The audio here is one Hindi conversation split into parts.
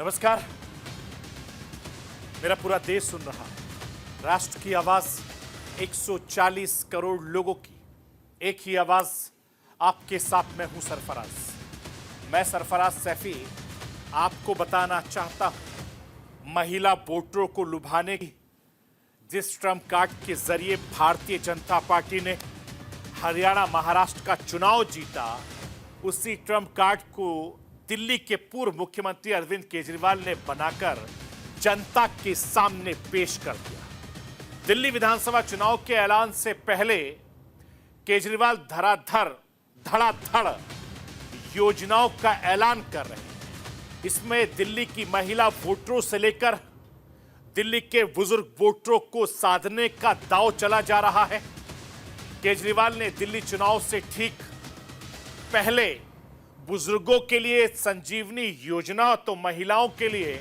नमस्कार। मेरा पूरा देश सुन रहा है। राष्ट्र की आवाज 140 करोड़ लोगों की एक ही आवाज। आपके साथ मैं हूं सरफराज। मैं सरफराज सैफी आपको बताना चाहता हूं, महिला वोटरों को लुभाने की जिस ट्रम्प कार्ड के जरिए भारतीय जनता पार्टी ने हरियाणा महाराष्ट्र का चुनाव जीता, उसी ट्रम्प कार्ड को दिल्ली के पूर्व मुख्यमंत्री अरविंद केजरीवाल ने बनाकर जनता के सामने पेश कर दिया। दिल्ली विधानसभा चुनाव के ऐलान से पहले केजरीवाल धड़ाधड़ योजनाओं का ऐलान कर रहे हैं। इसमें दिल्ली की महिला वोटरों से लेकर दिल्ली के बुजुर्ग वोटरों को साधने का दांव चला जा रहा है। केजरीवाल ने दिल्ली चुनाव से ठीक पहले बुजुर्गों के लिए संजीवनी योजना तो महिलाओं के लिए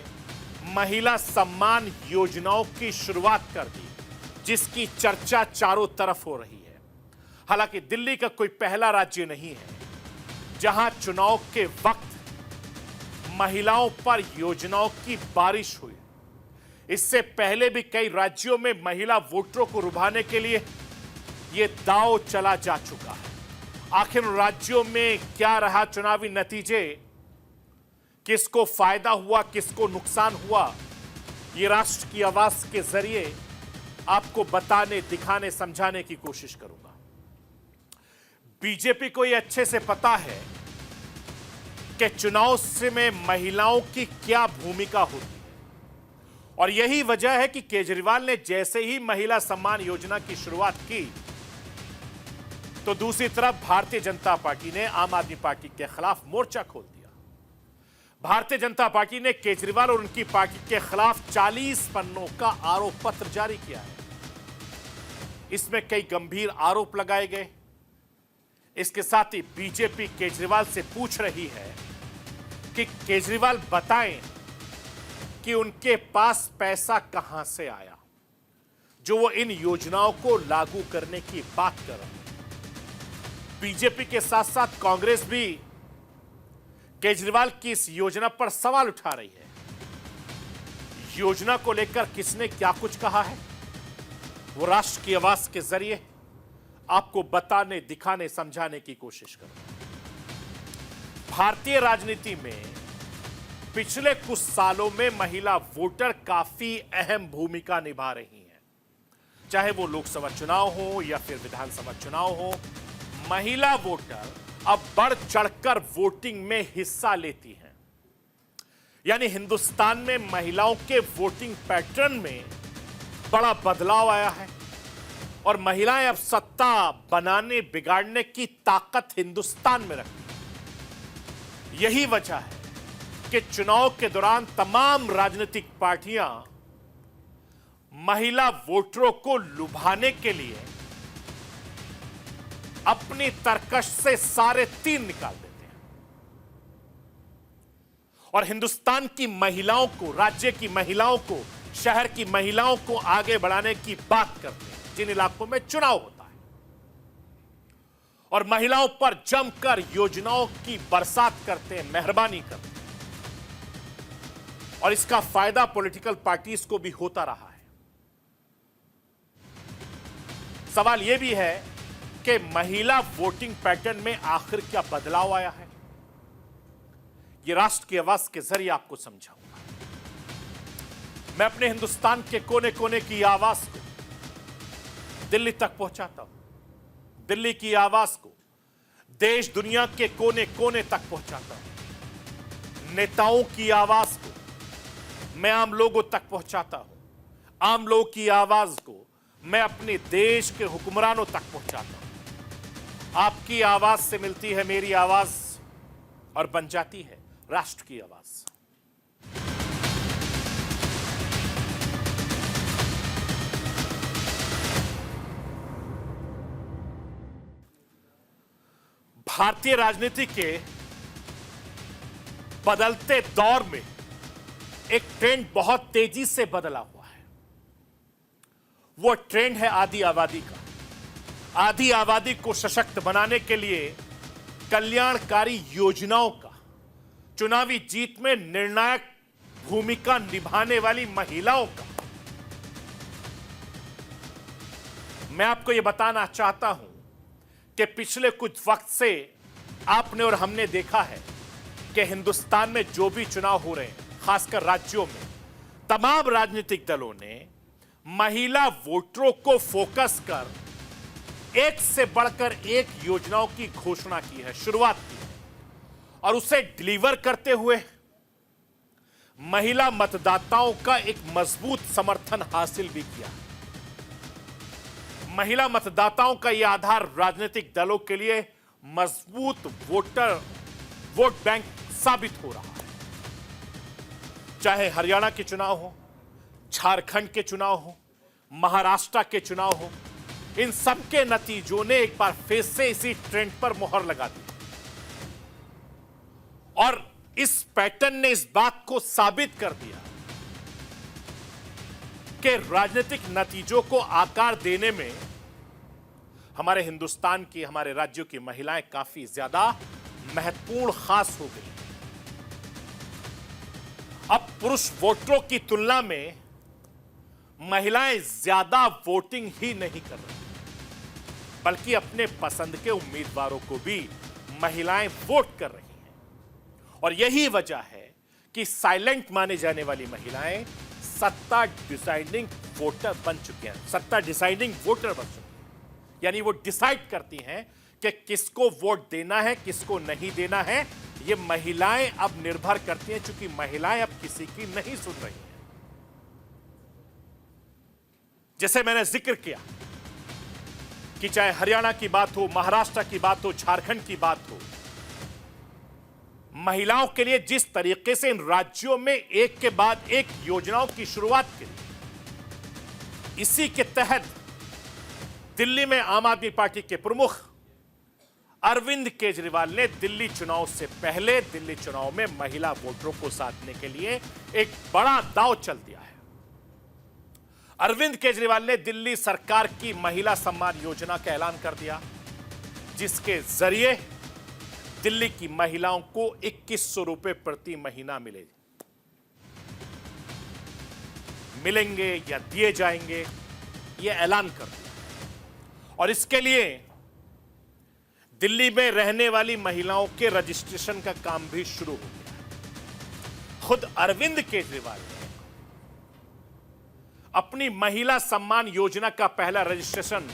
महिला सम्मान योजनाओं की शुरुआत कर दी, जिसकी चर्चा चारों तरफ हो रही है। हालांकि दिल्ली का कोई पहला राज्य नहीं है जहां चुनाव के वक्त महिलाओं पर योजनाओं की बारिश हुई। इससे पहले भी कई राज्यों में महिला वोटरों को लुभाने के लिए यह दांव चला जा चुका है। आखिर राज्यों में क्या रहा चुनावी नतीजे, किसको फायदा हुआ, किसको नुकसान हुआ, यह राष्ट्र की आवाज के जरिए आपको बताने, दिखाने, समझाने की कोशिश करूंगा। बीजेपी को यह अच्छे से पता है कि चुनाव में महिलाओं की क्या भूमिका होती है, और यही वजह है कि केजरीवाल ने जैसे ही महिला सम्मान योजना की शुरुआत की तो दूसरी तरफ भारतीय जनता पार्टी ने आम आदमी पार्टी के खिलाफ मोर्चा खोल दिया। भारतीय जनता पार्टी ने केजरीवाल और उनकी पार्टी के खिलाफ 40 पन्नों का आरोप पत्र जारी किया है। इसमें कई गंभीर आरोप लगाए गए। इसके साथ ही बीजेपी केजरीवाल से पूछ रही है कि केजरीवाल बताएं कि उनके पास पैसा कहां से आया जो वो इन योजनाओं को लागू करने की बात कर रहे हैं। बीजेपी के साथ साथ कांग्रेस भी केजरीवाल की इस योजना पर सवाल उठा रही है। योजना को लेकर किसने क्या कुछ कहा है, वो राष्ट्र की आवाज के जरिए आपको बताने, दिखाने, समझाने की कोशिश करूंगा। भारतीय राजनीति में पिछले कुछ सालों में महिला वोटर काफी अहम भूमिका निभा रही हैं। चाहे वो लोकसभा चुनाव हो या फिर विधानसभा चुनाव हो, महिला वोटर अब बढ़ चढ़कर वोटिंग में हिस्सा लेती हैं। यानी हिंदुस्तान में महिलाओं के वोटिंग पैटर्न में बड़ा बदलाव आया है और महिलाएं अब सत्ता बनाने, बिगाड़ने की ताकत हिंदुस्तान में रखती हैं। यही वजह है कि चुनाव के दौरान तमाम राजनीतिक पार्टियां महिला वोटरों को लुभाने के लिए अपनी तरकश से सारे तीर निकाल देते हैं और हिंदुस्तान की महिलाओं को, राज्य की महिलाओं को, शहर की महिलाओं को आगे बढ़ाने की बात करते हैं जिन इलाकों में चुनाव होता है, और महिलाओं पर जमकर योजनाओं की बरसात करते हैं, मेहरबानी करते हैं, और इसका फायदा पॉलिटिकल पार्टीज को भी होता रहा है। सवाल यह भी है कि महिला वोटिंग पैटर्न में आखिर क्या बदलाव आया है, यह राष्ट्र की आवाज के जरिए आपको समझाऊंगा। मैं अपने हिंदुस्तान के कोने कोने की आवाज को दिल्ली तक पहुंचाता हूं। दिल्ली की आवाज को देश दुनिया के कोने कोने तक पहुंचाता हूं। नेताओं की आवाज को मैं आम लोगों तक पहुंचाता हूं। आम लोगों की आवाज को मैं अपने देश के हुक्मरानों तक पहुंचाता हूं। आपकी आवाज से मिलती है मेरी आवाज और बन जाती है राष्ट्र की आवाज। भारतीय राजनीति के बदलते दौर में एक ट्रेंड बहुत तेजी से बदला हुआ है। वो ट्रेंड है आदि आबादी का। आधी आबादी को सशक्त बनाने के लिए कल्याणकारी योजनाओं का चुनावी जीत में निर्णायक भूमिका निभाने वाली महिलाओं का। मैं आपको यह बताना चाहता हूं कि पिछले कुछ वक्त से आपने और हमने देखा है कि हिंदुस्तान में जो भी चुनाव हो रहे हैं, खासकर राज्यों में, तमाम राजनीतिक दलों ने महिला वोटरों को फोकस कर एक से बढ़कर एक योजनाओं की घोषणा की है, शुरुआत की है, और उसे डिलीवर करते हुए महिला मतदाताओं का एक मजबूत समर्थन हासिल भी किया। महिला मतदाताओं का यह आधार राजनीतिक दलों के लिए मजबूत वोट बैंक साबित हो रहा है। चाहे हरियाणा के चुनाव हो, झारखंड के चुनाव हो, महाराष्ट्र के चुनाव हो, इन सबके नतीजों ने एक बार फिर से इसी ट्रेंड पर मोहर लगा दी और इस पैटर्न ने इस बात को साबित कर दिया कि राजनीतिक नतीजों को आकार देने में हमारे हिंदुस्तान की, हमारे राज्यों की महिलाएं काफी ज्यादा महत्वपूर्ण, खास हो गई। अब पुरुष वोटरों की तुलना में महिलाएं ज्यादा वोटिंग ही नहीं कर रही, बल्कि अपने पसंद के उम्मीदवारों को भी महिलाएं वोट कर रही हैं। और यही वजह है कि साइलेंट माने जाने वाली महिलाएं सत्ता डिसाइडिंग वोटर बन चुकी हैं, सत्ता डिसाइडिंग वोटर बन चुकी हैं। यानी वो डिसाइड करती हैं कि किसको वोट देना है, किसको नहीं देना है। ये महिलाएं अब निर्भर करती हैं, क्योंकि महिलाएं अब किसी की नहीं सुन रही हैं। जैसे मैंने जिक्र किया कि चाहे हरियाणा की बात हो, महाराष्ट्र की बात हो, झारखंड की बात हो, महिलाओं के लिए जिस तरीके से इन राज्यों में एक के बाद एक योजनाओं की शुरुआत की, इसी के तहत दिल्ली में आम आदमी पार्टी के प्रमुख अरविंद केजरीवाल ने दिल्ली चुनाव से पहले दिल्ली चुनाव में महिला वोटरों को साधने के लिए एक बड़ा दांव चल दिया है। अरविंद केजरीवाल ने दिल्ली सरकार की महिला सम्मान योजना का ऐलान कर दिया, जिसके जरिए दिल्ली की महिलाओं को 2100 रुपए प्रति महीना मिलेंगे या दिए जाएंगे, यह ऐलान कर दिया। और इसके लिए दिल्ली में रहने वाली महिलाओं के रजिस्ट्रेशन का काम भी शुरू हो गया। खुद अरविंद केजरीवाल ने अपनी महिला सम्मान योजना का पहला रजिस्ट्रेशन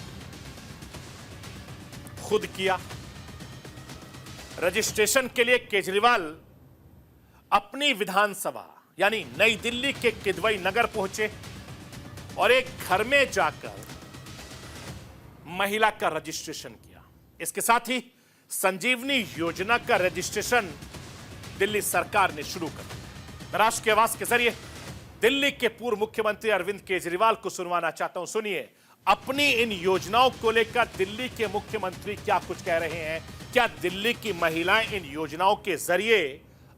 खुद किया। रजिस्ट्रेशन के लिए केजरीवाल अपनी विधानसभा यानी नई दिल्ली के किदवई नगर पहुंचे और एक घर में जाकर महिला का रजिस्ट्रेशन किया। इसके साथ ही संजीवनी योजना का रजिस्ट्रेशन दिल्ली सरकार ने शुरू कर दिया। राष्ट्र की आवाज के जरिए दिल्ली के पूर्व मुख्यमंत्री अरविंद केजरीवाल को सुनवाना चाहता हूं। सुनिए, अपनी इन योजनाओं को लेकर दिल्ली के मुख्यमंत्री क्या कुछ कह रहे हैं। क्या दिल्ली की महिलाएं इन योजनाओं के जरिए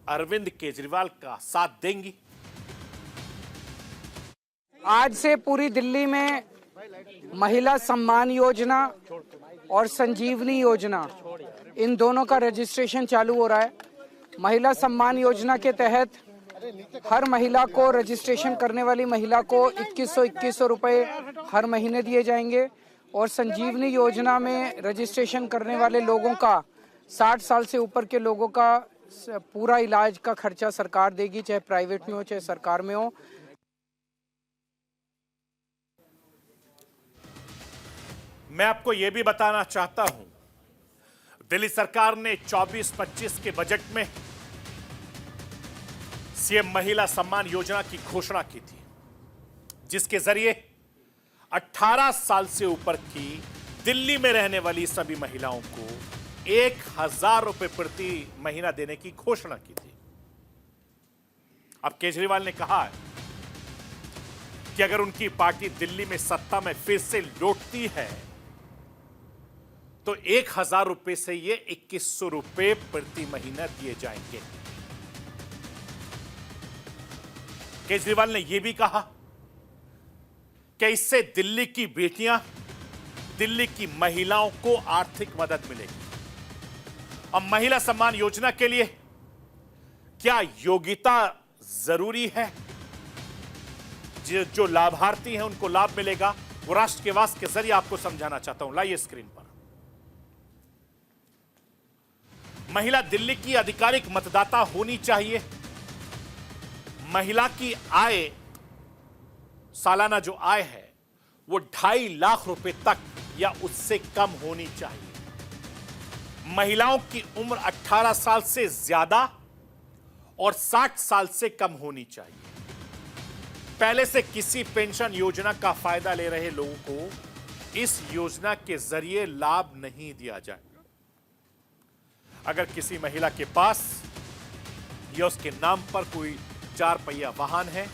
अरविंद केजरीवाल का साथ देंगी? आज से पूरी दिल्ली में महिला सम्मान योजना और संजीवनी योजना, इन दोनों का रजिस्ट्रेशन चालू हो रहा है। महिला सम्मान योजना के तहत हर महिला को, रजिस्ट्रेशन करने वाली महिला को 2100 रुपए हर महीने दिए जाएंगे। और संजीवनी योजना में रजिस्ट्रेशन करने वाले लोगों का, 60 साल से ऊपर के लोगों का पूरा इलाज का खर्चा सरकार देगी, चाहे प्राइवेट में हो चाहे सरकार में हो। मैं आपको यह भी बताना चाहता हूं, दिल्ली सरकार ने 24-25 के बजट में सीएम महिला सम्मान योजना की घोषणा की थी, जिसके जरिए 18 साल से ऊपर की दिल्ली में रहने वाली सभी महिलाओं को 1000 रुपए प्रति महीना देने की घोषणा की थी। अब केजरीवाल ने कहा है कि अगर उनकी पार्टी दिल्ली में सत्ता में फिर से लौटती है तो 1000 रुपए से ये 2100 रुपए प्रति महीना दिए जाएंगे। केजरीवाल ने यह भी कहा कि इससे दिल्ली की बेटियां, दिल्ली की महिलाओं को आर्थिक मदद मिलेगी। अब महिला सम्मान योजना के लिए क्या योग्यता जरूरी है, जो लाभार्थी हैं उनको लाभ मिलेगा, वो राष्ट्र के आवास के जरिए आपको समझाना चाहता हूं। लाइए स्क्रीन पर। महिला दिल्ली की आधिकारिक मतदाता होनी चाहिए। महिला की आय, सालाना जो आय है वो 2.5 लाख रुपए तक या उससे कम होनी चाहिए। महिलाओं की उम्र 18 साल से ज्यादा और 60 साल से कम होनी चाहिए। पहले से किसी पेंशन योजना का फायदा ले रहे लोगों को इस योजना के जरिए लाभ नहीं दिया जाएगा। अगर किसी महिला के पास या उसके नाम पर कोई 4 पहिया वाहन है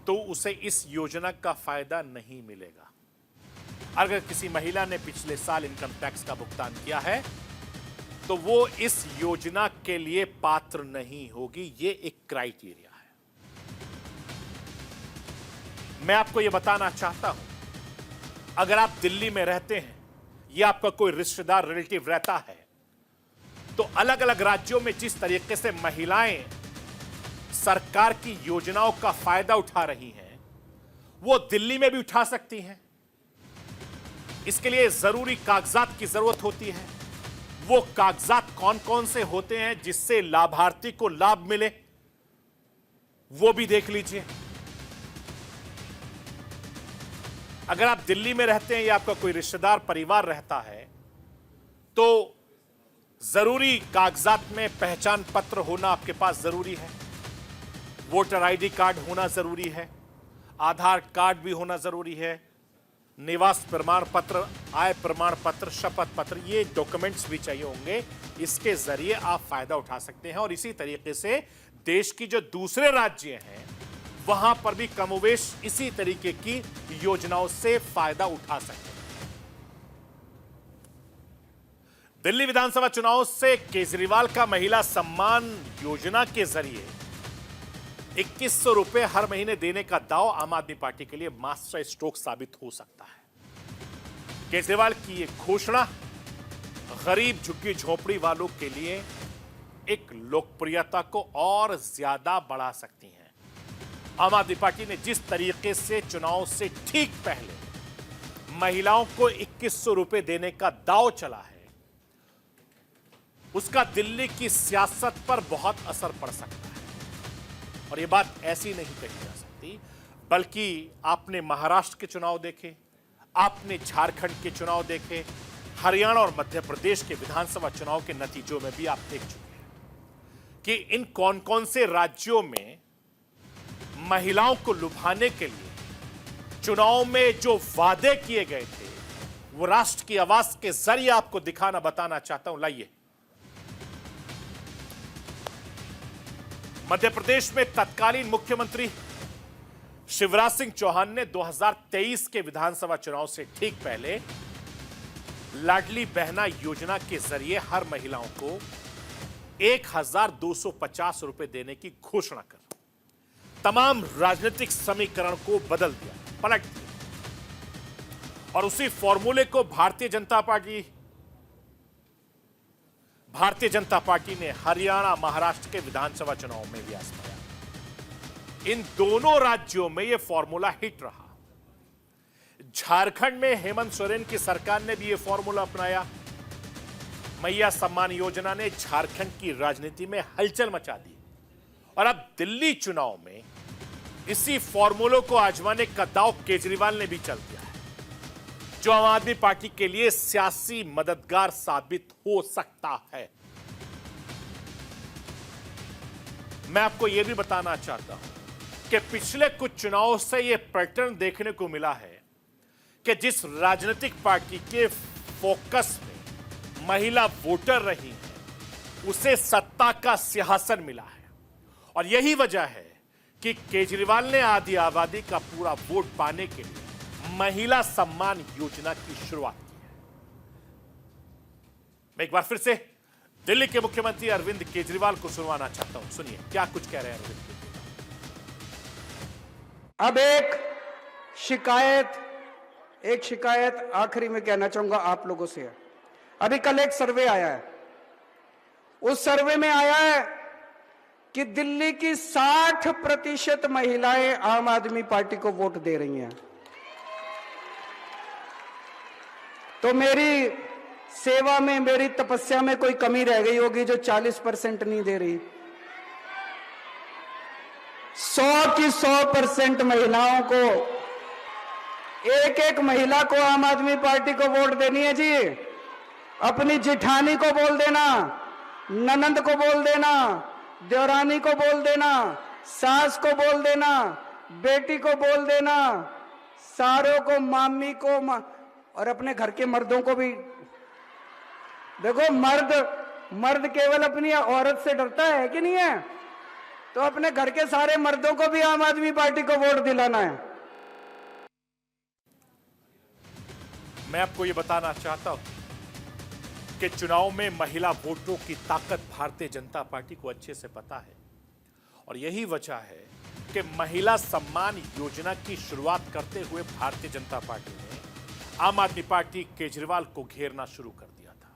तो उसे इस योजना का फायदा नहीं मिलेगा। अगर किसी महिला ने पिछले साल इनकम टैक्स का भुगतान किया है तो वो इस योजना के लिए पात्र नहीं होगी। ये एक क्राइटेरिया है। मैं आपको यह बताना चाहता हूं, अगर आप दिल्ली में रहते हैं या आपका कोई रिश्तेदार रिलेटिव रहता है तो अलग अलग राज्यों में जिस तरीके से महिलाएं सरकार की योजनाओं का फायदा उठा रही हैं वो दिल्ली में भी उठा सकती हैं। इसके लिए जरूरी कागजात की जरूरत होती है। वो कागजात कौन कौन से होते हैं जिससे लाभार्थी को लाभ मिले, वो भी देख लीजिए। अगर आप दिल्ली में रहते हैं या आपका कोई रिश्तेदार परिवार रहता है तो जरूरी कागजात में पहचान पत्र होना आपके पास जरूरी है, वोटर आईडी कार्ड होना जरूरी है, आधार कार्ड भी होना जरूरी है, निवास प्रमाण पत्र, आय प्रमाण पत्र, शपथ पत्र, ये डॉक्यूमेंट्स भी चाहिए होंगे। इसके जरिए आप फायदा उठा सकते हैं और इसी तरीके से देश की जो दूसरे राज्य हैं वहां पर भी कमोवेश इसी तरीके की योजनाओं से फायदा उठा सकते हैं। दिल्ली विधानसभा चुनाव से केजरीवाल का महिला सम्मान योजना के जरिए 2100 रुपए हर महीने देने का दाव आम आदमी पार्टी के लिए मास्टर स्ट्रोक साबित हो सकता है। केजरीवाल की यह घोषणा गरीब झुग्गी झोपड़ी वालों के लिए एक लोकप्रियता को और ज्यादा बढ़ा सकती है। आम आदमी पार्टी ने जिस तरीके से चुनाव से ठीक पहले महिलाओं को 2100 रुपए देने का दाव चला है उसका दिल्ली की सियासत पर बहुत असर पड़ सकता है। और यह बात ऐसी नहीं कही जा सकती, बल्कि आपने महाराष्ट्र के चुनाव देखे, आपने झारखंड के चुनाव देखे, हरियाणा और मध्य प्रदेश के विधानसभा चुनाव के नतीजों में भी आप देख चुके हैं कि इन कौन कौन से राज्यों में महिलाओं को लुभाने के लिए चुनाव में जो वादे किए गए थे वो राष्ट्र की आवाज के जरिए आपको दिखाना बताना चाहता हूं। लाइए, मध्य प्रदेश में तत्कालीन मुख्यमंत्री शिवराज सिंह चौहान ने 2023 के विधानसभा चुनाव से ठीक पहले लाडली बहना योजना के जरिए हर महिलाओं को 1250 रुपए देने की घोषणा कर तमाम राजनीतिक समीकरण को बदल दिया, पलट दिया। और उसी फॉर्मूले को भारतीय जनता पार्टी ने हरियाणा, महाराष्ट्र के विधानसभा चुनाव में भी आजमाया। इन दोनों राज्यों में यह फॉर्मूला हिट रहा। झारखंड में हेमंत सोरेन की सरकार ने भी यह फॉर्मूला अपनाया। मैया सम्मान योजना ने झारखंड की राजनीति में हलचल मचा दी और अब दिल्ली चुनाव में इसी फॉर्मूलों को आजमाने का दांव केजरीवाल ने भी चल दिया है, जो आम आदमी पार्टी के लिए सियासी मददगार साबित हो सकता है। मैं आपको यह भी बताना चाहता हूं कि पिछले कुछ चुनावों से यह पैटर्न देखने को मिला है कि जिस राजनीतिक पार्टी के फोकस में महिला वोटर रही है उसे सत्ता का सिंहासन मिला है। और यही वजह है कि केजरीवाल ने आधी आबादी का पूरा वोट पाने के लिए महिला सम्मान योजना की शुरुआत की है। मैं एक बार फिर से दिल्ली के मुख्यमंत्री अरविंद केजरीवाल को सुनवाना चाहता हूं। सुनिए क्या कुछ कह रहे हैं अरविंद केजरीवाल। अब एक शिकायत आखिरी में कहना चाहूंगा आप लोगों से। अभी कल एक सर्वे आया है, उस सर्वे में आया है कि दिल्ली की 60% महिलाएं आम आदमी पार्टी को वोट दे रही हैं। तो मेरी सेवा में, मेरी तपस्या में कोई कमी रह गई होगी जो 40% नहीं दे रही। 100 की 100% महिलाओं को, एक एक महिला को आम आदमी पार्टी को वोट देनी है जी। अपनी जिठानी को बोल देना, ननंद को बोल देना, देवरानी को बोल देना, सास को बोल देना, बेटी को बोल देना, सारों को, मामी को, और अपने घर के मर्दों को भी। देखो, मर्द केवल अपनी औरत से डरता है कि नहीं है? तो अपने घर के सारे मर्दों को भी आम आदमी पार्टी को वोट दिलाना है। मैं आपको यह बताना चाहता हूं कि चुनाव में महिला वोटरों की ताकत भारतीय जनता पार्टी को अच्छे से पता है और यही वजह है कि महिला सम्मान योजना की शुरुआत करते हुए भारतीय जनता पार्टी ने आम आदमी पार्टी केजरीवाल को घेरना शुरू कर दिया था।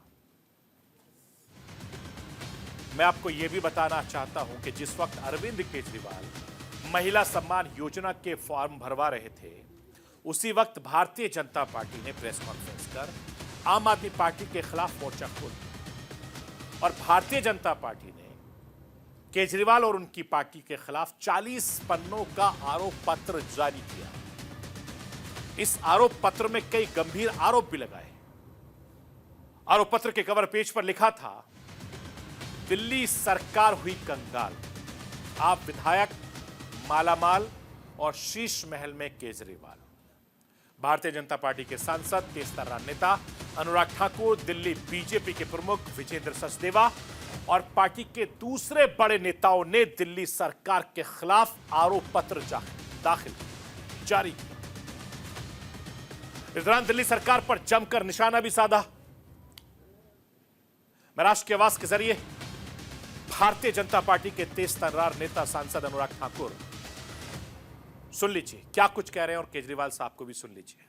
मैं आपको यह भी बताना चाहता हूं कि जिस वक्त अरविंद केजरीवाल महिला सम्मान योजना के फॉर्म भरवा रहे थे, उसी वक्त भारतीय जनता पार्टी ने प्रेस कॉन्फ्रेंस कर आम आदमी पार्टी के खिलाफ मोर्चा खोल दिया और भारतीय जनता पार्टी ने केजरीवाल और उनकी पार्टी के खिलाफ 40 पन्नों का आरोप पत्र जारी किया। इस आरोप पत्र में कई गंभीर आरोप भी लगाए। आरोप पत्र के कवर पेज पर लिखा था, दिल्ली सरकार हुई कंगाल, आप विधायक मालामाल और शीश महल में केजरीवाल। भारतीय जनता पार्टी के सांसद, तेज तर्रार नेता अनुराग ठाकुर, दिल्ली बीजेपी के प्रमुख विजेंद्र सचदेवा और पार्टी के दूसरे बड़े नेताओं ने दिल्ली सरकार के खिलाफ आरोप पत्र जारी किया। इस दौरान दिल्ली सरकार पर जमकर निशाना भी साधा। मैं राष्ट्र की आवाज के जरिए भारतीय जनता पार्टी के तेज तर्रार नेता सांसद अनुराग ठाकुर, सुन लीजिए क्या कुछ कह रहे हैं और केजरीवाल साहब को भी सुन लीजिए।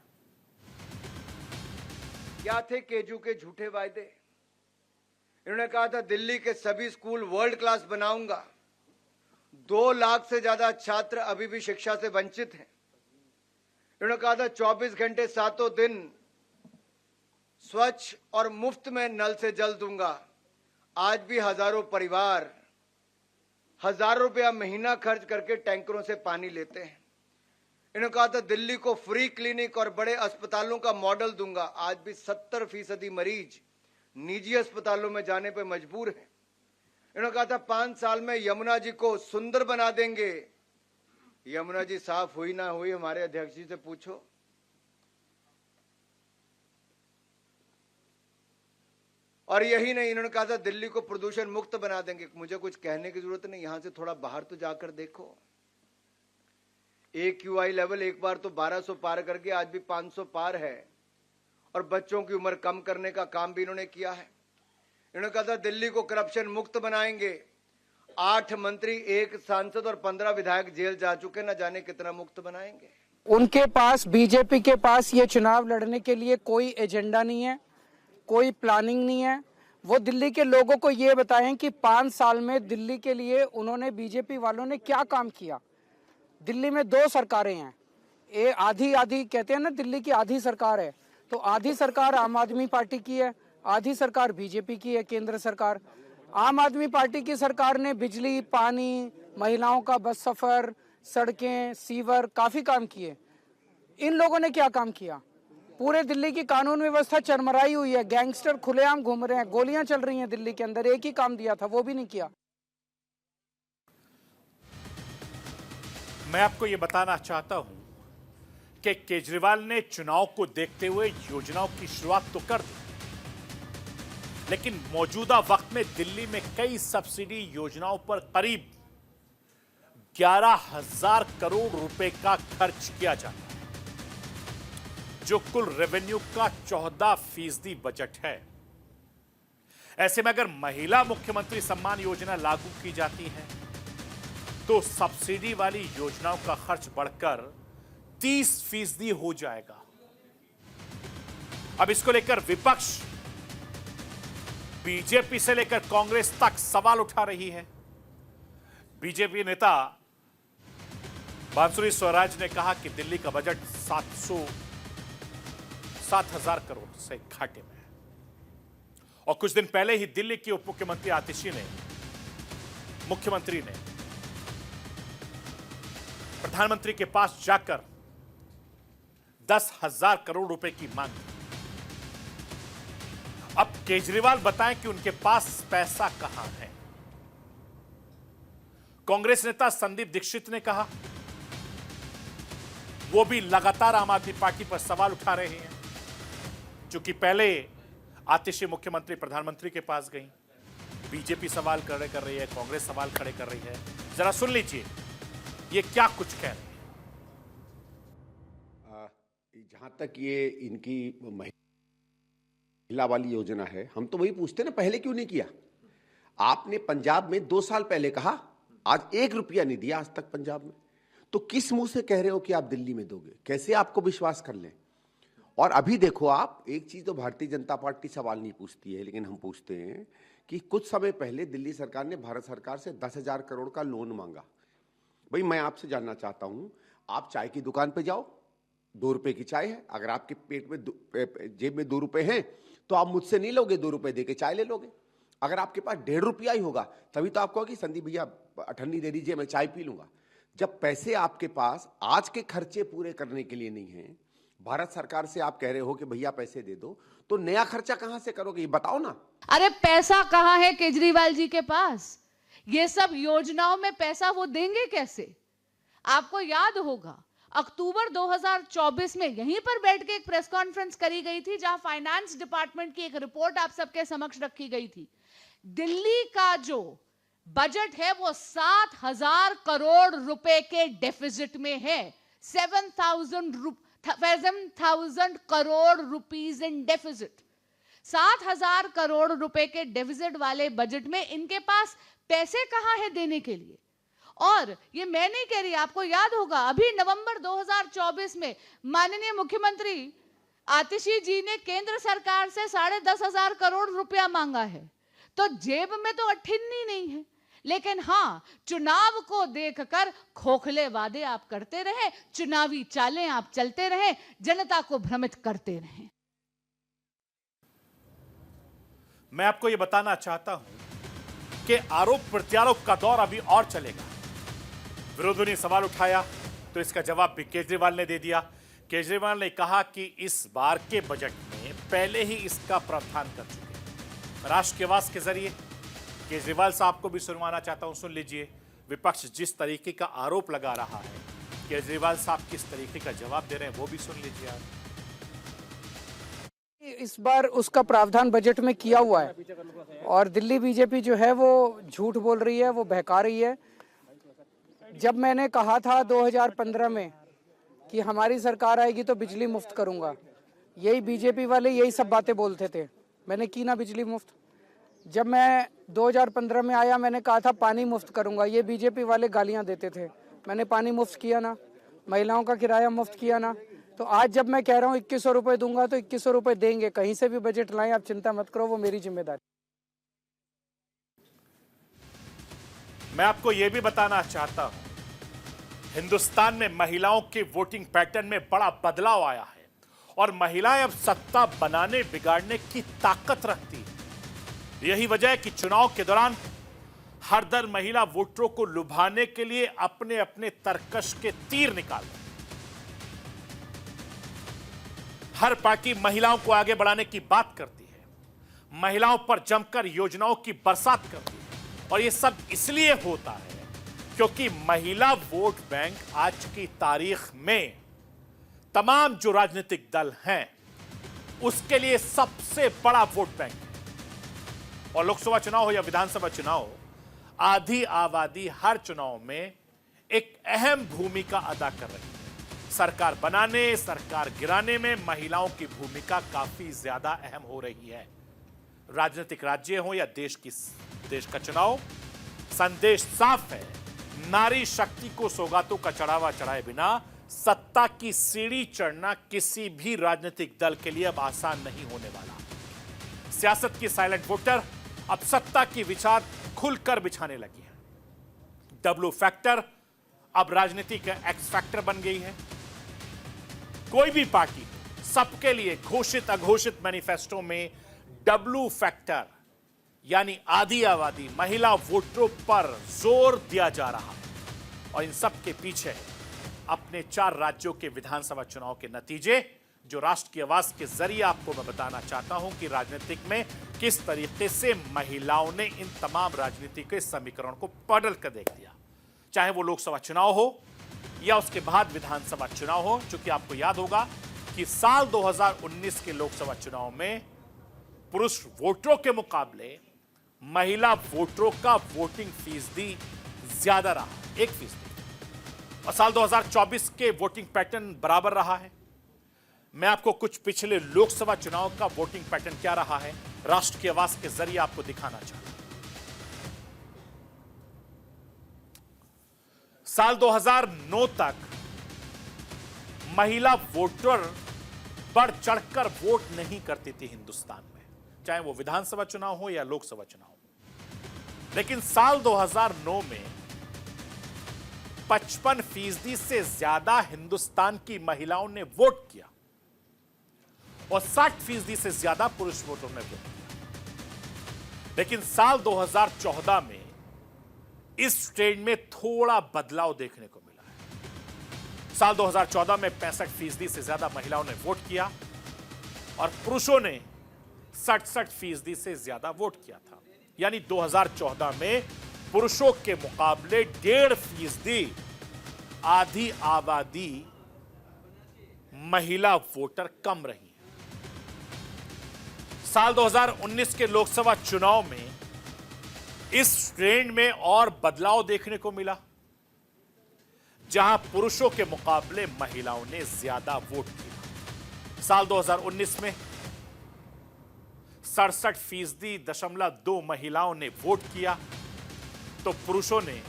क्या थे केजू के झूठे वायदे? इन्होंने कहा था दिल्ली के सभी स्कूल वर्ल्ड क्लास बनाऊंगा। 2 लाख से ज्यादा छात्र अभी भी शिक्षा से वंचित हैं। इन्होंने कहा था 24 घंटे सातों दिन स्वच्छ और मुफ्त में नल से जल दूंगा। आज भी हजारों परिवार हजारों रुपया महीना खर्च करके टैंकरों से पानी लेते हैं। इन्होंने कहा था दिल्ली को फ्री क्लिनिक और बड़े अस्पतालों का मॉडल दूंगा। आज भी 70% मरीज निजी अस्पतालों में जाने पर मजबूर हैं। इन्होंने कहा था 5 साल में यमुना जी को सुंदर बना देंगे। यमुना जी साफ हुई ना हुई, हमारे अध्यक्ष जी से पूछो। और यही नहीं, इन्होंने कहा था दिल्ली को प्रदूषण मुक्त बना देंगे। मुझे कुछ कहने की जरूरत नहीं, यहां से थोड़ा बाहर तो जाकर देखो। AQI लेवल एक बार तो 1200 पार करके आज भी 500 पार है और बच्चों की उम्र कम करने का काम भी इन्होंने किया है। इन्होंने कहा था दिल्ली को करप्शन मुक्त बनाएंगे। 8 मंत्री, 1 सांसद और 15 विधायक जेल जा चुके, न जाने कितना मुक्त बनाएंगे। उनके पास, बीजेपी के पास ये चुनाव लड़ने के लिए कोई एजेंडा नहीं है, कोई प्लानिंग नहीं है। वो दिल्ली के लोगों को ये बताएं कि 5 साल में दिल्ली के लिए उन्होंने, बीजेपी वालों ने क्या काम किया। दिल्ली में 2 सरकारें हैं, ये आधी कहते हैं ना, दिल्ली की आधी सरकार है। तो आधी सरकार आम आदमी पार्टी की है, आधी सरकार बीजेपी की है, केंद्र सरकार। आम आदमी पार्टी की सरकार ने बिजली, पानी, महिलाओं का बस सफर, सड़कें, सीवर, काफी काम किए। इन लोगों ने क्या काम किया? पूरे दिल्ली की कानून व्यवस्था चरमराई हुई है, गैंगस्टर खुलेआम घूम रहे हैं, गोलियां चल रही हैं दिल्ली के अंदर। एक ही काम दिया था, वो भी नहीं किया। मैं आपको यह बताना चाहता हूं कि केजरीवाल ने चुनाव को देखते हुए योजनाओं की शुरुआत तो कर दी, लेकिन मौजूदा वक्त में दिल्ली में कई सब्सिडी योजनाओं पर करीब 11,000 करोड़ रुपए का खर्च किया जाता है, जो कुल रेवेन्यू का 14% बजट है। ऐसे में अगर महिला मुख्यमंत्री सम्मान योजना लागू की जाती है तो सब्सिडी वाली योजनाओं का खर्च बढ़कर 30% हो जाएगा। अब इसको लेकर विपक्ष, बीजेपी से लेकर कांग्रेस तक सवाल उठा रही है। बीजेपी नेता बांसुरी स्वराज ने कहा कि दिल्ली का बजट 7,000 करोड़ से घाटे में है। और कुछ दिन पहले ही दिल्ली की उप मुख्यमंत्री आतिशी ने मुख्यमंत्री ने प्रधानमंत्री के पास जाकर 10,000 करोड़ रुपए की मांग की। अब केजरीवाल बताएं कि उनके पास पैसा कहां है। कांग्रेस नेता संदीप दीक्षित ने कहा, वो भी लगातार आम आदमी पार्टी पर सवाल उठा रहे हैं, क्योंकि पहले आतिशी मुख्यमंत्री प्रधानमंत्री के पास गई, बीजेपी सवाल खड़े कर रही है, कांग्रेस सवाल खड़े कर रही है। जरा सुन लीजिए ये क्या कुछ कह रहे हैं। जहां तक ये इनकी महिला वाली योजना है, हम तो वही पूछते ना, पहले क्यों नहीं किया? आपने पंजाब में 2 साल पहले कहा, आज 1 रुपया नहीं दिया आज तक पंजाब में। तो किस मुंह से कह रहे हो कि आप दिल्ली में दोगे? कैसे आपको विश्वास कर लें? और अभी देखो आप, एक चीज तो भारतीय जनता पार्टी सवाल नहीं पूछती है, लेकिन हम पूछते हैं कि कुछ समय पहले दिल्ली सरकार ने भारत सरकार से 10,000 करोड़ का लोन मांगा। भाई मैं आपसे जानना चाहता हूं, आप चाय की दुकान पे जाओ, 2 रुपए की चाय है, अगर आपके पेट में जेब में 2 रुपए हैं तो आप मुझसे नहीं लोगे, 2 रुपए देके चाय ले लोगे। अगर आपके पास 1.5 रुपया ही होगा तभी तो आप कहोगे संदीप भैया अठन्नी दे दीजिए, मैं चाय पी लूंगा। जब पैसे आपके पास आज के खर्चे पूरे करने के लिए नहीं है, भारत सरकार से आप कह रहे हो कि भैया पैसे दे दो, तो नया खर्चा कहां से करोगे ये बताओ ना। अरे पैसा कहां है केजरीवाल जी के पास? ये सब योजनाओं में पैसा वो देंगे कैसे? आपको याद होगा अक्टूबर 2024 में यहीं पर बैठ के एक प्रेस कॉन्फ्रेंस करी गई थी, जहां फाइनेंस डिपार्टमेंट की एक रिपोर्ट आप सबके समक्ष रखी गई थी। दिल्ली का जो बजट है वो 7,000 करोड़ रुपए के डेफिसिट में है। 7,000 crore rupees in deficit. 7,000 crore रुपए के डेफिसिट वाले बजट में इनके पास पैसे कहां है देने के लिए? और ये मैं नहीं कह रही, आपको याद होगा अभी नवंबर 2024 में माननीय मुख्यमंत्री आतिशी जी ने केंद्र सरकार से 10,500 करोड़ रुपया मांगा है। तो जेब में तो अठन्नी नहीं है, लेकिन हां, चुनाव को देखकर खोखले वादे आप करते रहे, चुनावी चालें आप चलते रहे, जनता को भ्रमित करते रहे। मैं आपको यह बताना चाहता हूं कि आरोप प्रत्यारोप का दौर अभी और चलेगा। विरोधियों ने सवाल उठाया तो इसका जवाब भी केजरीवाल ने दे दिया। केजरीवाल ने कहा कि इस बार के बजट में पहले ही इसका प्रावधान कर चुके हैं। राष्ट्र के आवाज के जरिए केजरीवाल साहब को भी सुनवाना चाहता हूं, सुन लीजिए। विपक्ष जिस तरीके का आरोप लगा रहा है, केजरीवाल साहब किस तरीके का जवाब दे रहे हैं वो भी सुन लीजिए आप। इस बार उसका प्रावधान बजट में किया हुआ है और दिल्ली बीजेपी जो है वो झूठ बोल रही है, वो बहका रही है। जब मैंने कहा था 2015 में कि हमारी सरकार आएगी तो बिजली मुफ्त करूंगा, यही बीजेपी वाले यही सब बातें बोलते थे। मैंने की ना बिजली मुफ्त। जब मैं 2015 में आया मैंने कहा था पानी मुफ्त करूंगा, ये बीजेपी वाले गालियां देते थे। मैंने पानी मुफ्त किया ना, महिलाओं का किराया मुफ्त किया ना। तो आज जब मैं कह रहा हूँ 2100 रुपए दूंगा तो 2100 रुपए देंगे। कहीं से भी बजट लाएं, आप चिंता मत करो, वो मेरी जिम्मेदारी। मैं आपको यह भी बताना चाहता हूं, हिंदुस्तान में महिलाओं के वोटिंग पैटर्न में बड़ा बदलाव आया है और महिलाएं अब सत्ता बनाने बिगाड़ने की ताकत रखती है। यही वजह है कि चुनाव के दौरान हर दर महिला वोटरों को लुभाने के लिए अपने अपने तरकश के तीर निकाल रहे हैं। हर पार्टी महिलाओं को आगे बढ़ाने की बात करती है, महिलाओं पर जमकर योजनाओं की बरसात करती है। और यह सब इसलिए होता है क्योंकि महिला वोट बैंक आज की तारीख में तमाम जो राजनीतिक दल हैं उसके लिए सबसे बड़ा वोट बैंक है। और लोकसभा चुनाव हो या विधानसभा चुनाव हो, आधी आबादी हर चुनाव में एक अहम भूमिका अदा कर रही है। सरकार बनाने, सरकार गिराने में महिलाओं की भूमिका काफी ज्यादा अहम हो रही है। राजनीतिक राज्य हो या देश का चुनाव, संदेश साफ है, नारी शक्ति को सौगातों का चढ़ावा चढ़ाए बिना सत्ता की सीढ़ी चढ़ना किसी भी राजनीतिक दल के लिए अब आसान नहीं होने वाला। सियासत की साइलेंट वोटर अब सत्ता की विचार खुलकर बिछाने लगी है। डब्ल्यू फैक्टर अब राजनीति का एक्स फैक्टर बन गई है। कोई भी पार्टी सबके लिए घोषित अघोषित मैनिफेस्टो में डब्ल्यू फैक्टर यानी आदि आबादी महिला वोटरों पर जोर दिया जा रहा है। और इन सब के पीछे अपने 4 राज्यों के विधानसभा चुनाव के नतीजे, जो राष्ट्र की आवाज के जरिए आपको मैं बताना चाहता हूं कि राजनीतिक में किस तरीके से महिलाओं ने इन तमाम राजनीतिक के समीकरण को बदल कर देख दिया। चाहे वो लोकसभा चुनाव हो या उसके बाद विधानसभा चुनाव हो, चूंकि आपको याद होगा कि साल 2019 के लोकसभा चुनाव में पुरुष वोटरों के मुकाबले महिला वोटरों का वोटिंग फीसदी ज्यादा रहा, 1%। और साल 2024 के वोटिंग पैटर्न बराबर रहा है। मैं आपको कुछ पिछले लोकसभा चुनाव का वोटिंग पैटर्न क्या रहा है राष्ट्र की आवाज के जरिए आपको दिखाना चाहता हूं। साल 2009 तक महिला वोटर बढ़ चढ़कर वोट नहीं करती थी हिंदुस्तान में, चाहे वो विधानसभा चुनाव हो या लोकसभा चुनाव हो। लेकिन साल 2009 में 55% से ज्यादा हिंदुस्तान की महिलाओं ने वोट किया और 60% से ज्यादा पुरुष वोटरों ने वोट किया। लेकिन साल 2014 में इस ट्रेंड में थोड़ा बदलाव देखने को मिला है। साल 2014 में 65% से ज्यादा महिलाओं ने वोट किया और पुरुषों ने 67% से ज्यादा वोट किया था। यानी 2014 में पुरुषों के मुकाबले 1.5% आधी आबादी महिला वोटर कम रही है। साल 2019 के लोकसभा चुनाव में इस ट्रेंड में और बदलाव देखने को मिला, जहां पुरुषों के मुकाबले महिलाओं ने ज्यादा वोट किया। साल 2019 में 67.2% महिलाओं ने वोट किया तो पुरुषों ने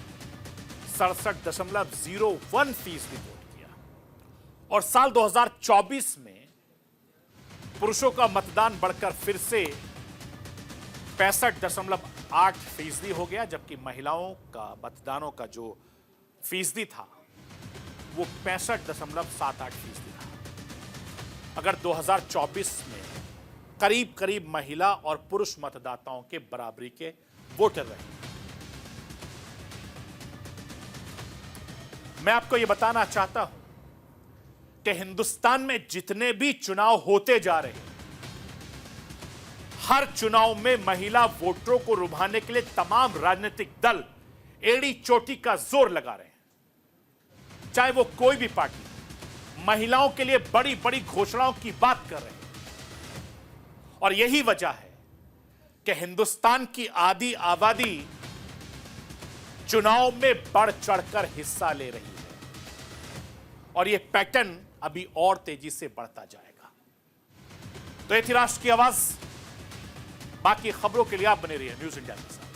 67.01% वोट किया। और साल 2024 में पुरुषों का मतदान बढ़कर फिर से 65.8% हो गया, जबकि महिलाओं का मतदानों का जो फीसदी था वो 65.78% था। अगर 2024 में करीब करीब महिला और पुरुष मतदाताओं के बराबरी के वोटर रहे। मैं आपको यह बताना चाहता हूं कि हिंदुस्तान में जितने भी चुनाव होते जा रहे हैं, हर चुनाव में महिला वोटरों को लुभाने के लिए तमाम राजनीतिक दल एड़ी चोटी का जोर लगा रहे हैं। चाहे वो कोई भी पार्टी महिलाओं के लिए बड़ी बड़ी घोषणाओं की बात कर रहे हैं। और यही वजह है कि हिंदुस्तान की आधी आबादी चुनाव में बढ़ चढ़कर हिस्सा ले रही है और यह पैटर्न अभी और तेजी से बढ़ता जाएगा। तो ये थी राष्ट्र की आवाज। बाकी खबरों के लिए आप बने रहिए न्यूज़ इंडिया के साथ।